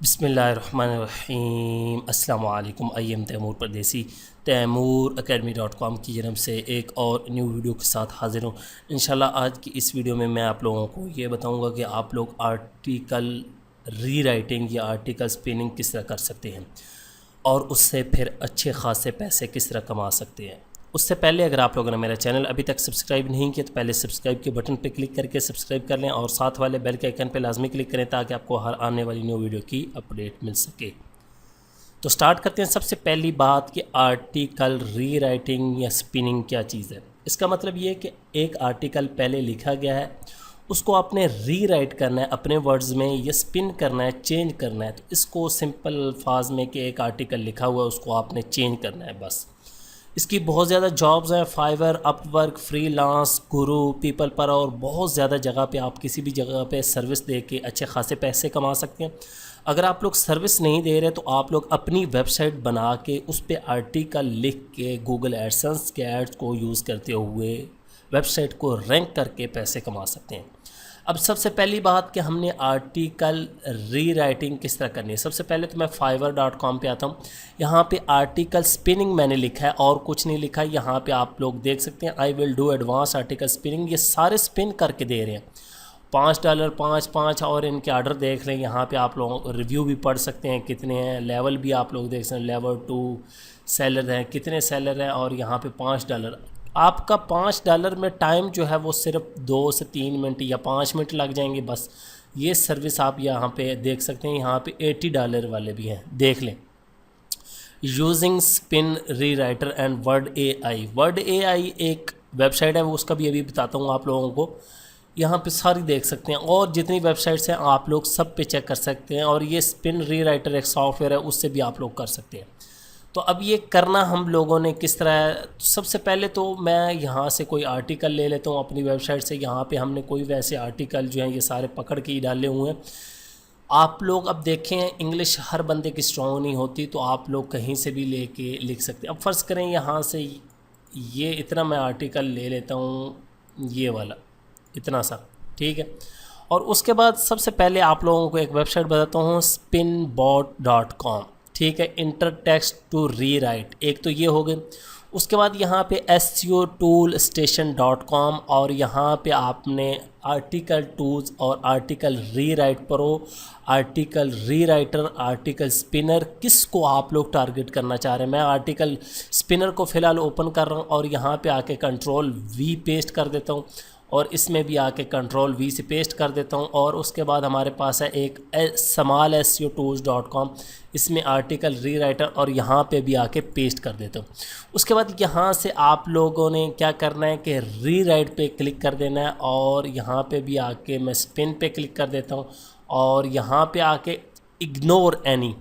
बिस्मिल्लाहिर्रहमानिर्रहीम। अस्सलाम वालेकुम। आई एम तैमूर परदेसी तैमूर academy.com की जानब से एक और न्यू वीडियो के साथ हाज़िर हूँ। इंशाल्लाह आज की इस वीडियो में मैं आप लोगों को ये बताऊँगा कि आप लोग आर्टिकल रीराइटिंग या आर्टिकल स्पिनिंग किस तरह कर सकते हैं और उससे फिर अच्छे खासे पैसे किस तरह कमा सकते हैं। उससे पहले अगर आप लोगों ने मेरा चैनल अभी तक सब्सक्राइब नहीं किया तो पहले सब्सक्राइब के बटन पर क्लिक करके सब्सक्राइब कर लें और साथ वाले बेल के आइकन पर लाजमी क्लिक करें ताकि आपको हर आने वाली न्यू वीडियो की अपडेट मिल सके। तो स्टार्ट करते हैं। सबसे पहली बात कि आर्टिकल रीराइटिंग या स्पिनिंग क्या चीज़ है। इसका मतलब ये है कि एक आर्टिकल पहले लिखा गया है, उसको आपने रीराइट करना है अपने वर्ड्स में, या स्पिन करना है, चेंज करना है। तो इसको सिंपल अल्फाज में कि एक आर्टिकल लिखा हुआ है उसको आपने चेंज करना है बस। इसकी बहुत ज़्यादा जॉब्स हैं, फाइवर, अपवर्क, फ्रीलांस, गुरु, पीपल पर और बहुत ज़्यादा जगह पे आप किसी भी जगह पे सर्विस दे के अच्छे खासे पैसे कमा सकते हैं। अगर आप लोग सर्विस नहीं दे रहे तो आप लोग अपनी वेबसाइट बना के उस पर आर्टिकल लिख के गूगल एडसेंस के एड्स को यूज़ करते हुए वेबसाइट को रैंक करके पैसे कमा सकते हैं। अब सबसे पहली बात कि हमने आर्टिकल रीराइटिंग किस तरह करनी है। सबसे पहले तो मैं fiverr.com पे आता हूँ। यहाँ पे आर्टिकल स्पिनिंग मैंने लिखा है और कुछ नहीं लिखा है। यहाँ पे आप लोग देख सकते हैं I will do advance article spinning. ये सारे स्पिन करके दे रहे हैं $5 5 और इनके आर्डर देख रहे हैं। यहाँ पे आप लोग रिव्यू भी पढ़ सकते हैं कितने हैं, लेवल भी आप लोग देख सकते हैं, लेवल 2 सेलर हैं, कितने सेलर हैं और यहाँ पे $5। आपका $5 में टाइम जो है वो सिर्फ 2 से 3 मिनट या 5 मिनट लग जाएंगे बस। ये सर्विस आप यहाँ पे देख सकते हैं। यहाँ पे $80 वाले भी हैं, देख लें। यूजिंग स्पिन री राइटर एंड वर्ड ए आई एक वेबसाइट है, वो उसका भी अभी बताता हूँ आप लोगों को। यहाँ पे सारी देख सकते हैं और जितनी वेबसाइट्स हैं आप लोग सब पे चेक कर सकते हैं। और ये स्पिन री राइटर एक सॉफ्टवेयर है, उससे भी आप लोग कर सकते हैं। तो अब ये करना हम लोगों ने किस तरह है। तो सबसे पहले तो मैं यहाँ से कोई आर्टिकल ले लेता हूँ अपनी वेबसाइट से। यहाँ पे हमने कोई वैसे आर्टिकल जो हैं ये सारे पकड़ के ही डाले हुए हैं। आप लोग अब देखें, इंग्लिश हर बंदे की स्ट्रॉन्ग नहीं होती तो आप लोग कहीं से भी लेके लिख सकते हैं। अब फ़र्ज़ करें यहाँ से ये इतना मैं आर्टिकल ले लेता हूँ, ये वाला इतना सा, ठीक है। और उसके बाद सबसे पहले आप लोगों को एक वेबसाइट बताता हूँ, spinbot.com, ठीक है। Enter text to rewrite, एक तो ये हो गए। उसके बाद यहाँ पे SEOtoolstation.com और यहाँ पे आपने आर्टिकल टूल्स और आर्टिकल री राइट प्रो, आर्टिकल री राइटर, आर्टिकल स्पिनर, किस को आप लोग टारगेट करना चाह रहे हैं। मैं आर्टिकल स्पिनर को फ़िलहाल ओपन कर रहा हूँ और यहाँ पे आके Ctrl+V पेस्ट कर देता हूँ और इसमें भी आके Ctrl+V से पेस्ट कर देता हूँ। और उसके बाद हमारे पास है एक स्मॉल SEOtools.com, इसमें आर्टिकल री राइटर और यहाँ पे भी आके पेस्ट कर देता हूँ। उसके बाद यहाँ से आप लोगों ने क्या करना है कि री राइट पे क्लिक कर देना है और यहाँ पे भी आके मैं स्पिन पे क्लिक कर देता हूँ और यहाँ पे आके इग्नोर एनी,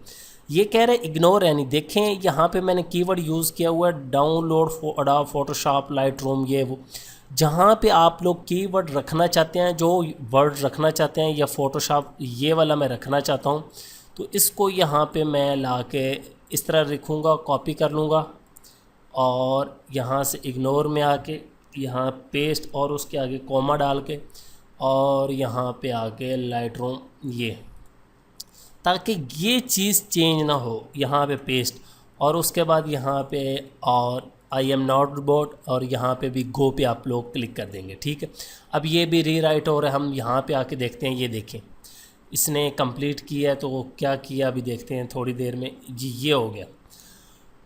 ये कह रहे हैं इग्नोर एनी। देखें यहाँ पे मैंने कीवर्ड यूज़ किया हुआ है डाउनलोड अडोब फोटोशॉप, लाइटरूम, ये वो। जहाँ पे आप लोग कीवर्ड रखना चाहते हैं, जो वर्ड रखना चाहते हैं, या फ़ोटोशॉप ये वाला मैं रखना चाहता हूँ, तो इसको यहाँ पे मैं ला के इस तरह लिखूँगा, कॉपी कर लूँगा और यहाँ से इग्नोर में आके यहाँ पेस्ट और उसके आगे कॉमा डाल के और यहाँ पे आके लाइटरूम, ये, ताकि ये चीज़ चेंज ना हो, यहाँ पे पेस्ट और उसके बाद यहाँ पे और आई एम नॉट रोबोट और यहाँ पे भी गो पे आप लोग क्लिक कर देंगे, ठीक है। अब ये भी री राइट हो रहा है। हम यहाँ पे आके देखते हैं, ये देखें इसने कंप्लीट किया है, तो क्या किया अभी देखते हैं थोड़ी देर में जी, ये हो गया।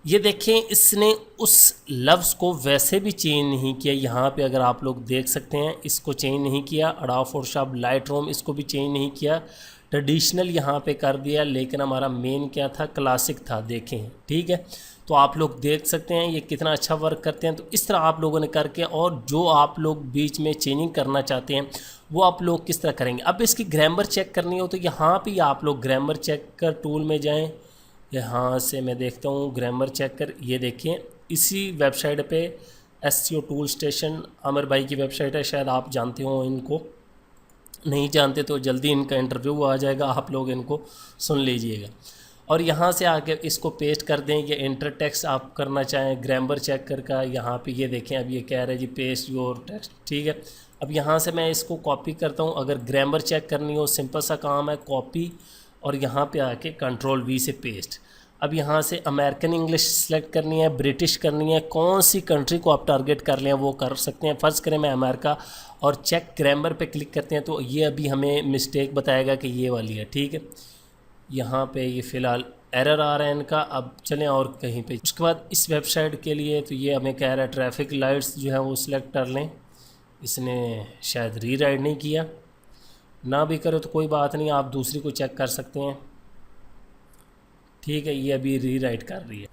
ये देखें इसने उस लफ्ज़ को वैसे भी चेंज नहीं किया। यहाँ पे अगर आप लोग देख सकते हैं इसको चेंज नहीं किया। अडोब फोटोशॉप, लाइटरूम, इसको भी चेंज नहीं किया। ट्रेडिशनल यहाँ पे कर दिया, लेकिन हमारा मेन क्या था, क्लासिक था, देखें, ठीक है। तो आप लोग देख सकते हैं ये कितना अच्छा वर्क करते हैं। तो इस तरह आप लोगों ने करके, और जो आप लोग बीच में चेंजिंग करना चाहते हैं वो आप लोग किस तरह करेंगे। अब इसकी ग्रामर चेक करनी हो तो यहाँ पे आप लोग ग्रामर चेक कर टूल में जाएं। यहाँ से मैं देखता हूँ ग्रामर चेक कर, ये देखें इसी वेबसाइट पे SEO टूल स्टेशन, आमिर भाई की वेबसाइट है, शायद आप जानते हो इनको। नहीं जानते तो जल्दी इनका इंटरव्यू आ जाएगा, आप लोग इनको सुन लीजिएगा। और यहाँ से आके इसको पेस्ट कर दें, या इंटर टेक्स्ट आप करना चाहें ग्रामर चेक करके, यहाँ पे ये देखें अब ये कह रहा है जी पेस्ट योर टेक्स्ट, ठीक है। अब यहाँ से मैं इसको कॉपी करता हूँ। अगर ग्रामर चेक करनी हो, सिंपल सा काम है, कॉपी और यहाँ पे आके कंट्रोल वी से पेस्ट। अब यहाँ से अमेरिकन इंग्लिश सेलेक्ट करनी है, ब्रिटिश करनी है, कौन सी कंट्री को आप टारगेट कर लें वो कर सकते हैं। फ़र्ज़ करें मैं अमेरिका, और चेक ग्रामर पे क्लिक करते हैं तो ये अभी हमें मिस्टेक बताएगा कि ये वाली है, ठीक है। यहाँ पे ये फ़िलहाल एरर आ रहा है इनका। अब चलें और कहीं पे। उसके बाद इस वेबसाइट के लिए तो ये हमें कह रहा है ट्रैफिक लाइट्स जो है वो सिलेक्ट कर लें। इसने शायद रीराइट नहीं किया, ना भी करो तो कोई बात नहीं, आप दूसरी को चेक कर सकते हैं, ठीक है। ये अभी रीराइट कर रही है।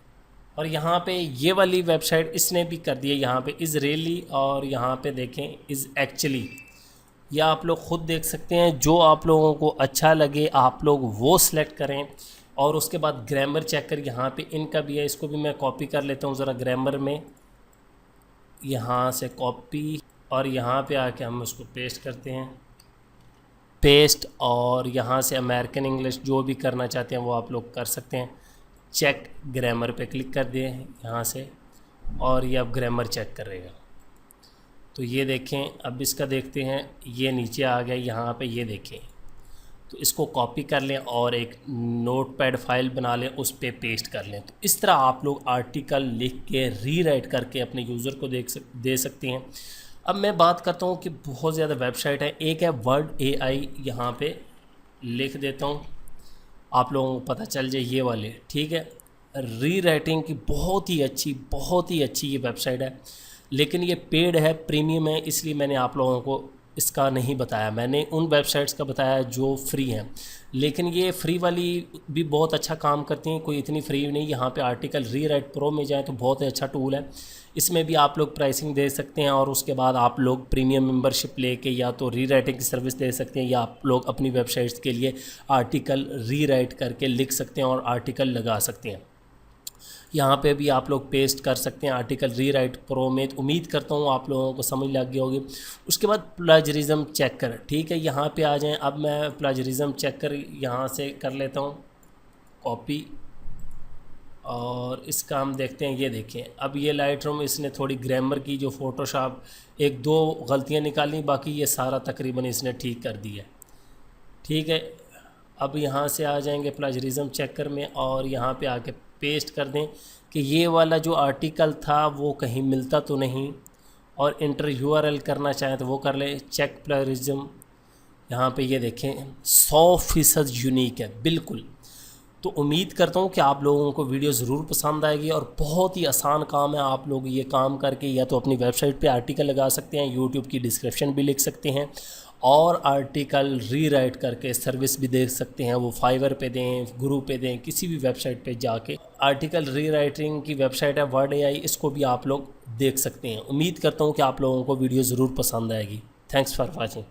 और यहाँ पे ये वाली वेबसाइट इसने भी कर दी है, यहाँ पे इज़ रियली, और यहाँ पे देखें इज़ एक्चुअली। या आप लोग ख़ुद देख सकते हैं, जो आप लोगों को अच्छा लगे आप लोग वो सिलेक्ट करें। और उसके बाद ग्रामर चेक कर, यहाँ पे इनका भी है, इसको भी मैं कॉपी कर लेता हूँ ज़रा ग्रामर में, यहाँ से कॉपी, और यहाँ पे आके हम उसको पेस्ट करते हैं, पेस्ट। और यहाँ से अमेरिकन इंग्लिश जो भी करना चाहते हैं वो आप लोग कर सकते हैं। चेक ग्रामर पे क्लिक कर दें यहाँ से, और ये अब ग्रामर चेक करेगा। तो ये देखें, अब इसका देखते हैं, ये नीचे आ गया यहाँ पे, ये देखें। तो इसको कॉपी कर लें और एक नोटपैड फाइल बना लें, उस पर पेस्ट कर लें। तो इस तरह आप लोग आर्टिकल लिख के रीराइट करके अपने यूज़र को दे सकते हैं। अब मैं बात करता हूँ कि बहुत ज़्यादा वेबसाइट है। एक है वर्ड AI, यहाँ पे लिख देता हूँ, आप लोगों को पता चल जाए, ये वाले, ठीक है। रीराइटिंग की बहुत ही अच्छी ये वेबसाइट है, लेकिन ये पेड है, प्रीमियम है, इसलिए मैंने आप लोगों को इसका नहीं बताया। मैंने उन वेबसाइट्स का बताया जो फ्री हैं, लेकिन ये फ्री वाली भी बहुत अच्छा काम करती हैं, कोई इतनी फ्री नहीं। यहाँ पे आर्टिकल रीराइट प्रो में जाएँ तो बहुत ही अच्छा टूल है, इसमें भी आप लोग प्राइसिंग दे सकते हैं, और उसके बाद आप लोग प्रीमियम मेंबरशिप लेके या तो रीराइटिंग की सर्विस दे सकते हैं, या आप लोग अपनी वेबसाइट्स के लिए आर्टिकल रीराइट करके लिख सकते हैं और आर्टिकल लगा सकते हैं। यहाँ पे भी आप लोग पेस्ट कर सकते हैं आर्टिकल रीराइट प्रो में। तो उम्मीद करता हूँ आप लोगों को समझ लग गई होगी। उसके बाद प्लेजरिज्म चेकर, ठीक है, यहाँ पे आ जाएं। अब मैं प्लेजरिज्म चेकर यहाँ से कर लेता हूँ कॉपी, और इसका हम देखते हैं। ये देखें, अब ये लाइट रूम इसने थोड़ी ग्रामर की जो फ़ोटोशॉप एक दो गलतियाँ निकाली, बाकी ये सारा तकरीबन इसने ठीक कर दिया, ठीक है। अब यहाँ से आ जाएंगे प्लेजरिज्म चेकर में, और यहाँ पे आके पेस्ट कर दें कि ये वाला जो आर्टिकल था वो कहीं मिलता तो नहीं, और इंटर URL करना चाहें तो वो कर लें। चेक प्लेजरिज्म, यहाँ पे ये देखें 100% यूनिक है बिल्कुल। तो उम्मीद करता हूँ कि आप लोगों को वीडियो ज़रूर पसंद आएगी, और बहुत ही आसान काम है। आप लोग ये काम करके या तो अपनी वेबसाइट पे आर्टिकल लगा सकते हैं, यूट्यूब की डिस्क्रिप्शन भी लिख सकते हैं, और आर्टिकल रीराइट करके सर्विस भी दे सकते हैं। वो फाइवर पे दें, गुरु पे दें, किसी भी वेबसाइट पे जाके आर्टिकल रीराइटिंग की वेबसाइट है वर्ड AI, इसको भी आप लोग देख सकते हैं। उम्मीद करता हूँ कि आप लोगों को वीडियो ज़रूर पसंद आएगी। Thanks for watching.